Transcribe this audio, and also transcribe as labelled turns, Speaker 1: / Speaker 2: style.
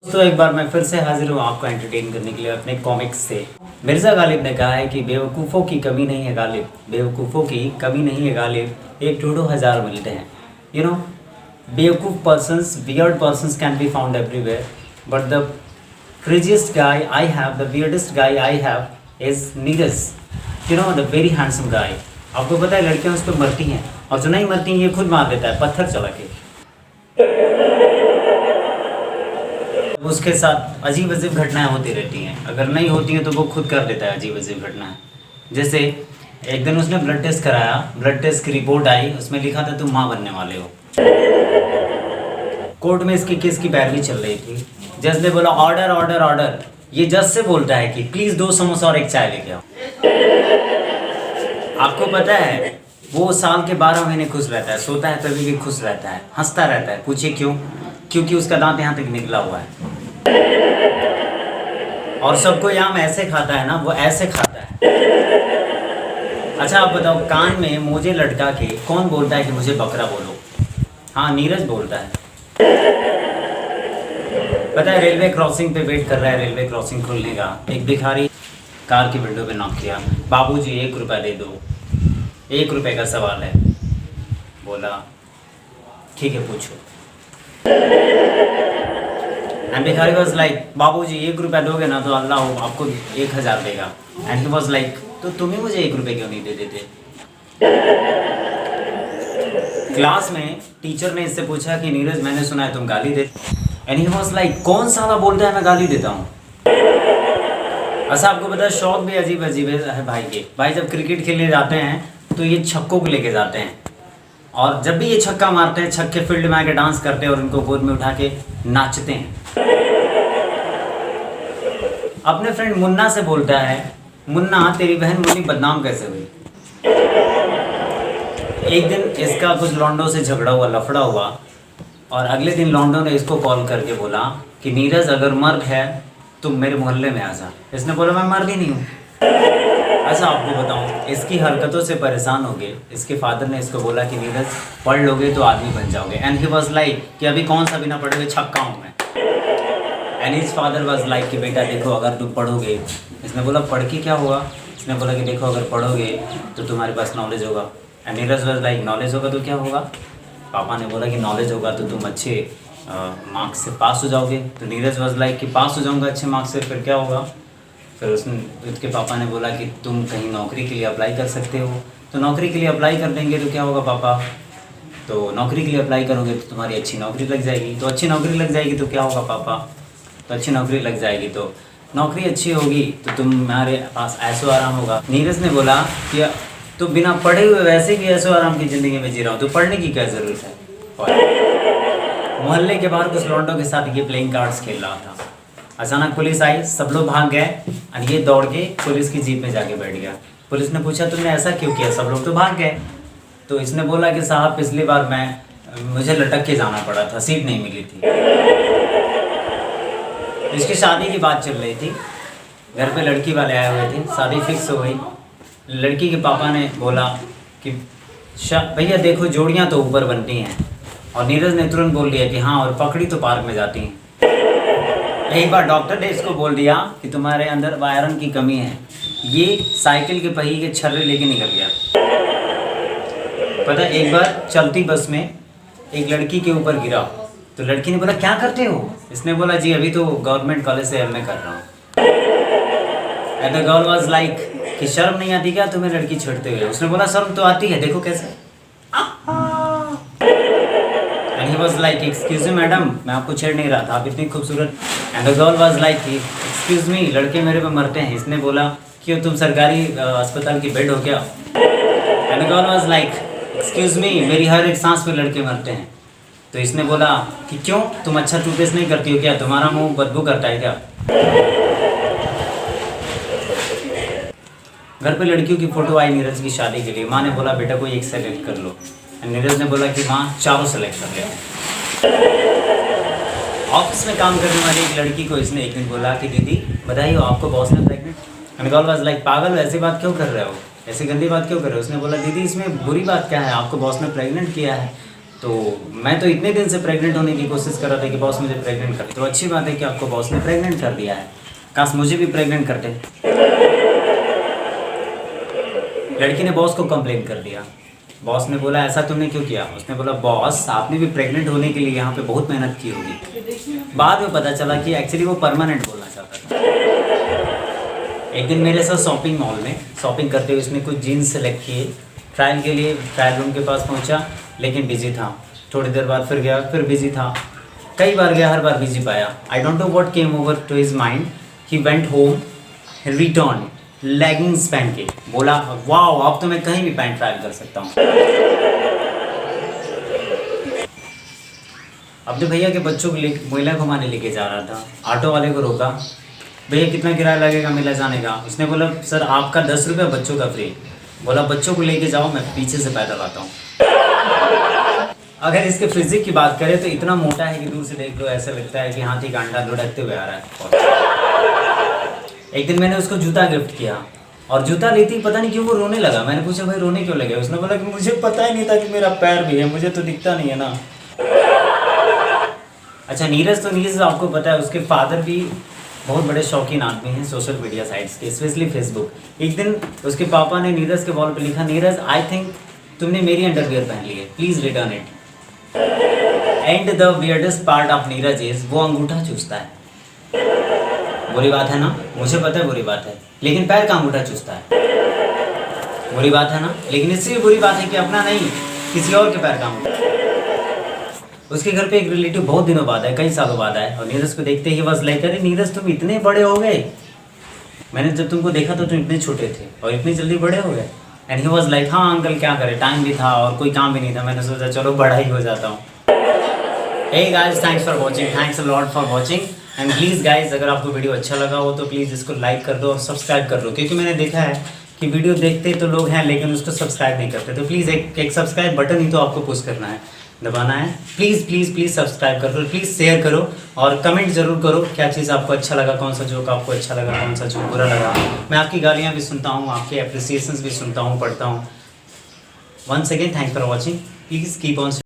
Speaker 1: दोस्तों एक बार मैं फिर से हाजिर हूँ आपको एंटरटेन करने के लिए अपने कॉमिक्स से। मिर्ज़ा गालिब ने कहा है कि बेवकूफ़ों की कमी नहीं है गालिब, बेवकूफ़ों की कमी नहीं है गालिब, एक ढूंढो हज़ार मिलते हैं। यू नो, बेवकूफ़ persons, weird persons can be found everywhere, but the craziest guy I have, the weirdest guy I have is Neeraj, you know, the very handsome guy. आपको पता है लड़कियाँ उस पर मरती हैं, और जो नहीं मरती हैं ये खुद मार देता है पत्थर चला के। उसके साथ अजीब अजीब घटनाएं होती रहती हैं, अगर नहीं होती हैं तो वो खुद कर देता है अजीब अजीब घटनाएं। जैसे एक दिन उसने ब्लड टेस्ट कराया, ब्लड टेस्ट की रिपोर्ट आई, उसमें लिखा था तुम माँ बनने वाले हो। कोर्ट में इसकी केस की पैरवी चल रही थी। जज ने बोला ऑर्डर ऑर्डर ऑर्डर। ये जज से बोलता है कि प्लीज़ 2 समोसा और एक चाय लेके आओ। आपको पता है वो साल के 12 महीने खुश रहता है, सोता है तभी भी खुश रहता है, हंसता रहता है। पूछिए क्यों? क्योंकि उसका दांत यहाँ तक निकला हुआ है। और सबको आम ऐसे खाता है ना, वो ऐसे खाता है। अच्छा आप बताओ, कान में मोजे लटका के कौन बोलता है कि मुझे बकरा बोलो? हाँ, नीरज बोलता है। पता है रेलवे क्रॉसिंग पे वेट कर रहा है, रेलवे क्रॉसिंग खुलने का। एक भिखारी कार की विंडो पे नॉक किया, बाबूजी 1 रुपया दे दो, 1 रुपये का सवाल है। बोला ठीक है पूछो। एंड भिखारी वाज लाइक बाबूजी 1 रुपया दोगे ना तो अल्लाह आपको 1000 देगा। एंड ही वाज लाइक तो तुम ही मुझे 1 रुपये क्यों नहीं दे देते? क्लास में टीचर ने इससे पूछा कि नीरज मैंने सुना है तुम गाली देते। एंड ही वाज लाइक कौन साला बोलता है मैं गाली देता हूँ? अच्छा आपको पता है शौक भी अजीब अजीब है भाई के। भाई जब क्रिकेट खेलने जाते हैं तो ये छक्कों को लेके जाते हैं, और जब भी ये छक्का मारते हैं छक्के फील्ड में आके डांस करते हैं और उनको गोद में उठा के नाचते हैं। अपने फ्रेंड मुन्ना से बोलता है मुन्ना तेरी बहन मुन्नी बदनाम कैसे हुई? एक दिन इसका कुछ लौंडों से झगड़ा हुआ, लफड़ा हुआ, और अगले दिन लौंडों ने इसको कॉल करके बोला कि नीरज अगर मर्द है तुम मेरे मोहल्ले में आ जा। इसने बोला मैं मर्द ही नहीं हूँ। अच्छा आपको बताऊँ, इसकी हरकतों से परेशान हो गए। इसके फादर ने इसको बोला कि नीरज पढ़ लोगे तो आदमी बन जाओगे। एंड ही वाज लाइक कि अभी कौन सा बिना पढ़े हुए छक्का हूँ मैं। And his father was like कि बेटा देखो अगर तुम पढ़ोगे। इसने बोला पढ़ के क्या होगा? इसने बोला कि देखो अगर पढ़ोगे तो तुम्हारे पास नॉलेज होगा। And Neeraj was like knowledge होगा तो क्या होगा? पापा ने बोला कि नॉलेज होगा तो तुम अच्छे मार्क्स से पास हो जाओगे। तो नीरज वाज लाइक कि पास हो जाऊँगा अच्छे मार्क्स से, फिर क्या होगा? फिर उसके पापा ने बोला कि तुम कहीं नौकरी के लिए अप्लाई कर सकते हो। तो नौकरी के लिए अप्लाई कर देंगे तो क्या होगा पापा? तो नौकरी के लिए अप्लाई करोगे तो तुम्हारी अच्छी नौकरी लग जाएगी। तो अच्छी नौकरी लग जाएगी तो क्या होगा पापा? तो अच्छी नौकरी लग जाएगी तो नौकरी अच्छी होगी तो तुम्हारे पास ऐशो आराम होगा। नीरज ने बोला कि तो बिना पढ़े हुए वैसे भी ऐशो आराम की ज़िंदगी में जी रहा हूँ, तो पढ़ने की क्या ज़रूरत है? मोहल्ले के बाहर कुछ लौंडों के साथ ये प्लेइंग कार्ड्स खेल रहा था। अचानक पुलिस आई, सब लोग भाग गए, और ये दौड़ के पुलिस की जीप में जाके बैठ गया। पुलिस ने पूछा तुमने ऐसा क्यों किया? सब लोग तो भाग गए। तो इसने बोला कि साहब पिछली बार मुझे लटक के जाना पड़ा था, सीट नहीं मिली थी। इसकी शादी की बात चल रही थी, घर पे लड़की वाले आए हुए थे, शादी फिक्स हो गई। लड़की के पापा ने बोला कि भैया देखो जोड़ियाँ तो ऊपर बनती हैं, और नीरज ने तुरंत बोल दिया कि हाँ, और पकड़ी तो पार्क में जाती हैं। एक बार डॉक्टर ने इसको बोल दिया कि तुम्हारे अंदर आयरन की कमी है। ये साइकिल के पहिए के छर्रे लेके निकल गया। पता है एक बार चलती बस में एक लड़की के ऊपर गिरा, तो लड़की ने बोला क्या करते हो? इसने बोला जी अभी तो गवर्नमेंट कॉलेज से एमए कर रहा हूँ। And the girl was like कि शर्म नहीं आती क्या तुम्हें लड़की छेड़ते हुए? उसने बोला शर्म तो आती है, देखो कैसे। And he was like excuse me madam, मैं आपको छेड़ नहीं रहा था, आप इतनी खूबसूरत। And the girl was like excuse me, लड़के मेरे पे मरते हैं। इसने बोला क्यों, तुम सरकारी अस्पताल की बेड हो क्या? And the girl was like excuse me, मेरी हर एक सांस पे लड़के मरते हैं। तो इसने बोला कि क्यों, तुम अच्छा टूथपेस्ट नहीं करती हो क्या? तुम्हारा मुंह बदबू करता है क्या? घर पे लड़कियों की फ़ोटो आई नीरज की शादी के लिए। माँ ने बोला बेटा कोई एक सेलेक्ट कर लो। नीरज ने बोला कि माँ चारों सेलेक्ट कर लेते हैं। ऑफिस में काम करने वाली एक लड़की को इसने एक दिन बोला कि दीदी बधाई हो, आपको बॉस ने pregnant. And girl was like पागल हो, ऐसी बात क्यों कर रहे हो, ऐसी गंदी बात क्यों कर रहे हो? उसने बोला दीदी इसमें बुरी बात क्या है, आपको बॉस ने प्रेग्नेंट किया है। तो मैं तो इतने दिन से प्रेग्नेंट होने की कोशिश कर रहा था कि बॉस मुझे प्रेग्नेंट कर दे। तो अच्छी बात है कि आपको बॉस ने प्रेग्नेंट कर दिया है। काश मुझे भी प्रेग्नेंट करते। लड़की ने बॉस को कंप्लेन कर दिया। बॉस ने बोला ऐसा तुमने क्यों किया? उसने बोला बॉस आपने भी प्रेग्नेंट होने के लिए यहाँ पे बहुत मेहनत की होगी। बाद में पता चला कि एक्चुअली वो परमानेंट बोलना चाहता था। एक दिन मेरे साथ शॉपिंग मॉल में शॉपिंग करते हुए उसने कुछ जीन्स सेलेक्ट किए। ट्रायल के लिए ट्रायल रूम के पास पहुंचा, लेकिन बिजी था। थोड़ी देर बाद फिर गया, फिर बिजी था। कई बार गया, हर बार बिजी पाया। I don't know what came over to his mind. He went home, return leggings पहन के। बोला वाओ अब तो मैं कहीं भी पैंट ट्रायल कर सकता हूँ। अपने भैया के बच्चों को मेला घुमाने लेके जा रहा था। ऑटो वाले को रोका, भैया कितना किराया लगेगा मेला जाने का? उसने बोला सर आपका 10 रुपये, बच्चों का फ्री। बोला बच्चों को लेके जाओ, मैं पीछे से पैदल आता हूँ। अगर इसके फिजिक की बात करें तो इतना मोटा है कि दूर से देख लो ऐसा लगता है कि हाथी का अंडा लुढ़कते हुए आ रहा है। एक दिन मैंने उसको जूता गिफ्ट किया और जूता लेती पता नहीं क्यों वो रोने लगा। मैंने पूछा भाई रोने क्यों लगे? उसने बोला कि मुझे पता ही नहीं था कि मेरा पैर भी है, मुझे तो दिखता नहीं है ना। अच्छा नीरज आपको पता है उसके फादर भी बहुत बड़े शौकीन आदमी हैं सोशल मीडिया साइट्स के, स्पेशली फेसबुक। एक दिन उसके पापा ने नीरज के वॉल पे लिखा, नीरज आई थिंक तुमने मेरी अंडरवियर पहन ली है, please return it. And the weirdest part of Neeraj is वो अंगूठा चूसता है। बुरी बात है ना, मुझे पता है बुरी बात है, लेकिन पैर का अंगूठा चूसता है। बुरी बात है ना, लेकिन इससे भी बुरी बात है कि अपना नहीं किसी और के पैर का अंगूठा। उसके घर पे एक रिलेटिव बहुत दिनों बाद है, कई सालों बाद आए और नीरज को देखते ही बस लाइक अरे नीरज तुम इतने बड़े हो गए, मैंने जब तुमको देखा तो तुम इतने छोटे थे और इतनी जल्दी बड़े हो गए। एंड ही वाज लाइक हाँ अंकल क्या करे, टाइम भी था और कोई काम भी नहीं था, मैंने सोचा चलो बड़ा ही हो जाता हूँ। Hey guys thanks for watching, thanks a lot for watching. And please guys अगर आपको वीडियो अच्छा लगा हो तो प्लीज़ इसको लाइक कर दो और सब्सक्राइब कर दो, क्योंकि मैंने देखा है कि वीडियो देखते तो लोग हैं लेकिन उसको सब्सक्राइब नहीं करते। तो प्लीज़ एक सब्सक्राइब बटन ही तो आपको पुश करना है, दबाना है। प्लीज़ प्लीज़ प्लीज़ सब्सक्राइब करो, प्लीज़ शेयर करो और कमेंट जरूर करो क्या चीज़ आपको अच्छा लगा, कौन सा जोक आपको अच्छा लगा, कौन सा जोक बुरा लगा। मैं आपकी गालियाँ भी सुनता हूँ, आपके अप्रिसिएशंस भी सुनता हूँ, पढ़ता हूँ। Once again thanks for watching, please keep on